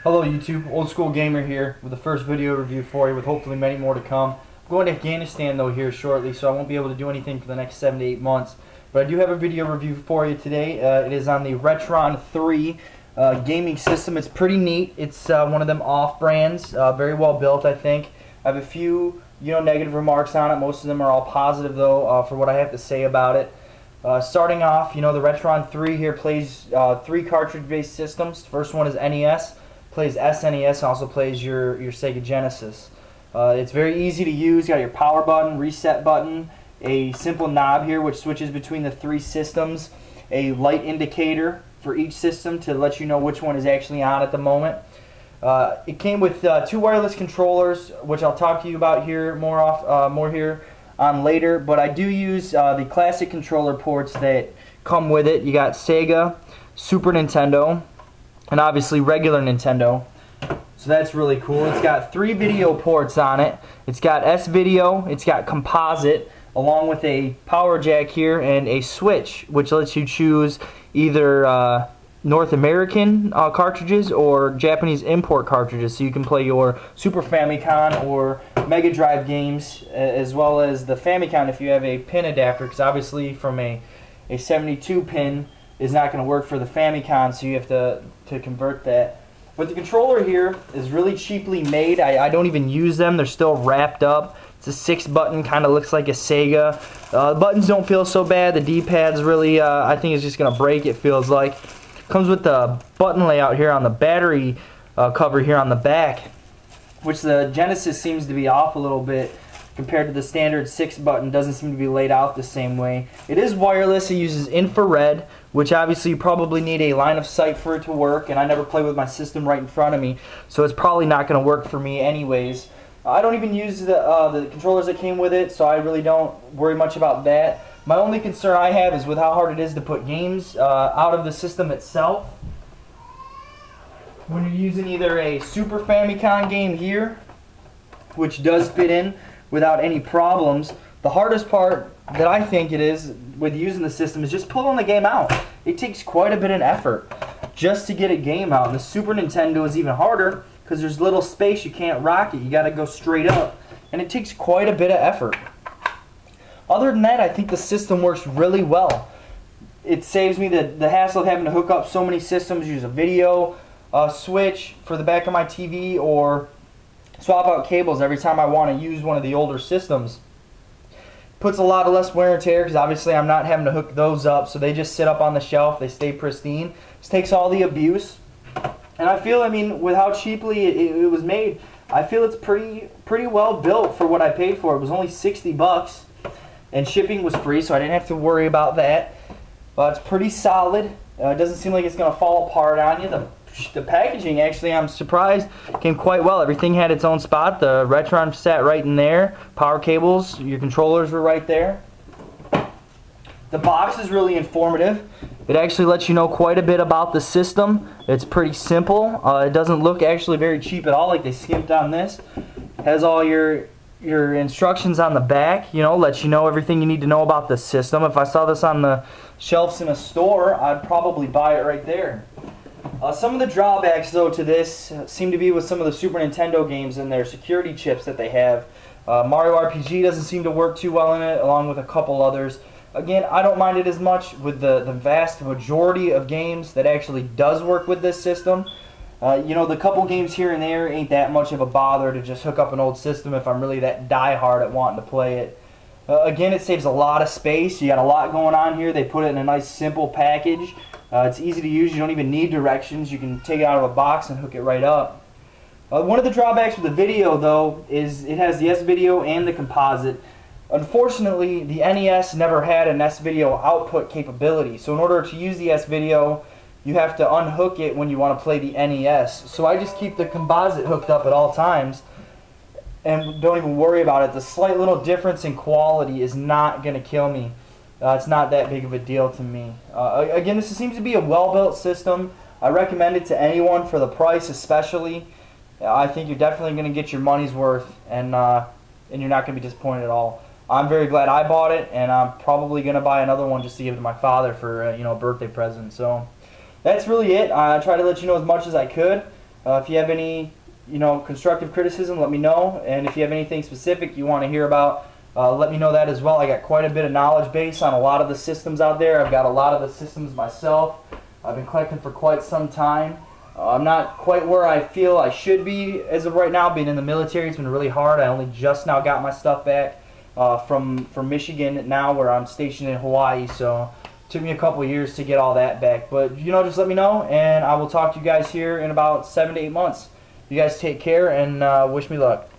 Hello YouTube, Old School Gamer here with the first video review for you, with hopefully many more to come. I'm going to Afghanistan though here shortly, so I won't be able to do anything for the next 7 to 8 months. But I do have a video review for you today. It is on the Retron 3 gaming system. It's pretty neat. It's one of them off brands, very well built I think. I have a few negative remarks on it. Most of them are all positive though for what I have to say about it. Starting off, the Retron 3 here plays 3 cartridge-based systems. The first one is NES. Plays SNES, and also plays your Sega Genesis. It's very easy to use. You got your power button, reset button, a simple knob here which switches between the 3 systems, a light indicator for each system to let you know which one is actually on at the moment. It came with 2 wireless controllers, which I'll talk to you about here more here on later. But I do use the classic controller ports that come with it. You got Sega, Super Nintendo, and obviously regular Nintendo. So that's really cool. It's got 3 video ports on it. It's got S-Video, it's got composite, along with a power jack here and a switch, which lets you choose either North American cartridges or Japanese import cartridges. So you can play your Super Famicom or Mega Drive games, as well as the Famicom if you have a pin adapter, because obviously from a 72 pin is not going to work for the Famicom, so you have to convert that. But the controller here is really cheaply made. I don't even use them. They're still wrapped up. It's a 6-button, kind of looks like a Sega. The buttons don't feel so bad. The D-pad's really, I think it's just going to break, it feels like. Comes with the button layout here on the battery cover here on the back, which the Genesis seems to be off a little bit compared to the standard 6-button. Doesn't seem to be laid out the same way. It is wireless. It uses infrared, which obviously you probably need a line of sight for it to work, and I never play with my system right in front of me, so it's probably not going to work for me anyways. I don't even use the controllers that came with it, so I really don't worry much about that. My only concern I have is with how hard it is to put games out of the system itself. When you're using either a Super Famicom game here, which does fit in without any problems, the hardest part that I think it is with using the system is just pulling the game out. It takes quite a bit of effort just to get a game out. And the Super Nintendo is even harder because there's little space, you can't rock it, you got to go straight up, and it takes quite a bit of effort. Other than that, I think the system works really well. It saves me the hassle of having to hook up so many systems, use a video switch for the back of my TV, or swap out cables every time I want to use one of the older systems. Puts a lot of less wear and tear because obviously I'm not having to hook those up, so they just sit up on the shelf, they stay pristine. This takes all the abuse, and I feel, with how cheaply it was made, I feel it's pretty well built for what I paid for. It was only 60 bucks, and shipping was free, so I didn't have to worry about that. But it's pretty solid. It doesn't seem like it's going to fall apart on you. The packaging, actually, I'm surprised, came quite well. Everything had its own spot. The Retron sat right in there. Power cables, your controllers were right there. The box is really informative. It actually lets you know quite a bit about the system. It's pretty simple. It doesn't look actually very cheap at all, like they skimped on this. It has all your instructions on the back, lets you know everything you need to know about the system. If I saw this on the shelves in a store, I'd probably buy it right there. Some of the drawbacks, though, to this seem to be with some of the Super Nintendo games and their security chips that they have. Mario RPG doesn't seem to work too well in it, along with a couple others. Again, I don't mind it as much with the vast majority of games that actually does work with this system. The couple games here and there ain't that much of a bother to just hook up an old system if I'm really that die-hard at wanting to play it. Again, it saves a lot of space. You got a lot going on here. They put it in a nice simple package. It's easy to use. You don't even need directions. You can take it out of a box and hook it right up. One of the drawbacks with the video, though, is it has the S-Video and the composite. Unfortunately, the NES never had an S-Video output capability. So in order to use the S-Video, you have to unhook it when you want to play the NES. So I just keep the composite hooked up at all times and don't even worry about it. The slight little difference in quality is not going to kill me. It's not that big of a deal to me. Again, this seems to be a well-built system. I recommend it to anyone for the price especially. I think you're definitely going to get your money's worth, and you're not going to be disappointed at all. I'm very glad I bought it, and I'm probably going to buy another one just to give to my father for a birthday present. So that's really it. I tried to let you know as much as I could. If you have any, constructive criticism, let me know. And if you have anything specific you want to hear about, let me know that as well. I got quite a bit of knowledge base on a lot of the systems out there. I've got a lot of the systems myself. I've been collecting for quite some time. I'm not quite where I feel I should be as of right now. Being in the military, it's been really hard. I only just now got my stuff back from Michigan now, where I'm stationed in Hawaii. So it took me a couple years to get all that back. But just let me know, and I will talk to you guys here in about 7 to 8 months. You guys take care, and wish me luck.